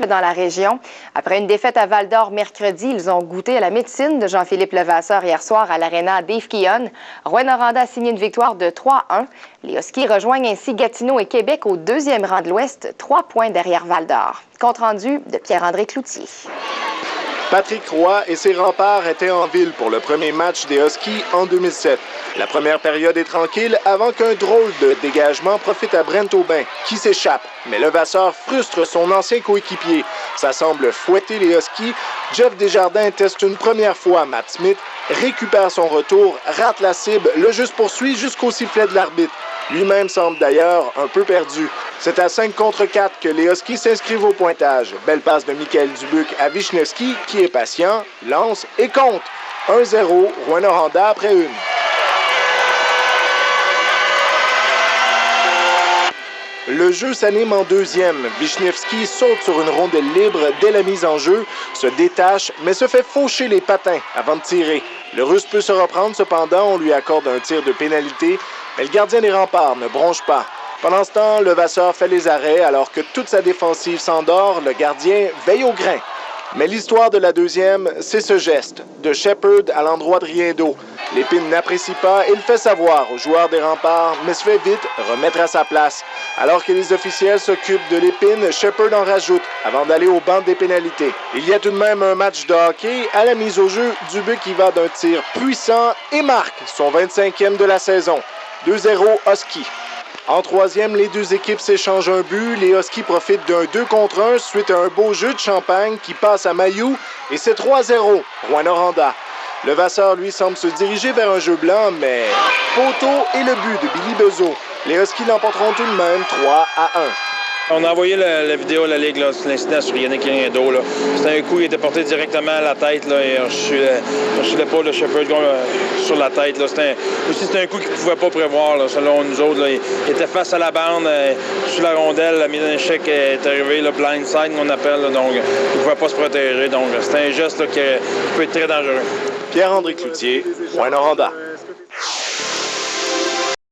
dans la région. Après une défaite à Val-d'Or mercredi, ils ont goûté à la médecine de Jean-Philippe Levasseur hier soir à l'aréna Dave Keon. Rouyn-Noranda a signé une victoire de 3-1. Les Huskies rejoignent ainsi Gatineau et Québec au deuxième rang de l'Ouest, 3 points derrière Val-d'Or. Compte rendu de Pierre-André Cloutier. Patrick Roy et ses remparts étaient en ville pour le premier match des Huskies en 2007. La première période est tranquille avant qu'un drôle de dégagement profite à Brent Aubin, qui s'échappe. Mais Levasseur frustre son ancien coéquipier. Ça semble fouetter les Huskies. Jeff Desjardins teste une première fois Matt Smith, récupère son retour, rate la cible, le jeu se poursuit jusqu'au sifflet de l'arbitre. Lui-même semble d'ailleurs un peu perdu. C'est à 5 contre 4 que les Huskies s'inscrivent au pointage. Belle passe de Michael Dubuc à Wisniewski, qui est patient, lance et compte. 1-0, Rouyn-Noranda après une. Le jeu s'anime en deuxième. Wisniewski saute sur une rondelle libre dès la mise en jeu, se détache, mais se fait faucher les patins avant de tirer. Le Russe peut se reprendre, cependant, on lui accorde un tir de pénalité, mais le gardien des remparts ne bronche pas. Pendant ce temps, Levasseur fait les arrêts alors que toute sa défensive s'endort, le gardien veille au grain. Mais l'histoire de la deuxième, c'est ce geste de Shepard à l'endroit de Riendeau. Lépine n'apprécie pas et le fait savoir aux joueurs des remparts, mais se fait vite remettre à sa place. Alors que les officiels s'occupent de Lépine, Shepard en rajoute avant d'aller au banc des pénalités. Il y a tout de même un match de hockey. À la mise au jeu, Dubuc y va d'un tir puissant et marque son 25e de la saison. 2-0 Huskies. En troisième, les deux équipes s'échangent un but. Les Huskies profitent d'un 2 contre 1 suite à un beau jeu de Champagne qui passe à Mailloux et c'est 3-0 Rouyn-Noranda. Levasseur, lui, semble se diriger vers un jeu blanc, mais poteau et le but de Billy Bezeau. Les Huskies l'emporteront tout de même 3-1. On a envoyé la vidéo à la Ligue, l'incident sur Yannick Riendeau. C'était un coup, il était porté directement à la tête. Là, et reçu l'épaule de Shepard sur la tête. C'était un coup qu'il ne pouvait pas prévoir, là, selon nous autres. Là. Il était face à la bande, sur la rondelle. La mise en échec est arrivée, le blindside qu'on appelle. Là, donc, il ne pouvait pas se protéger. Donc, c'était un geste là, qui peut être très dangereux. Pierre-André Cloutier, Rouyn-Noranda.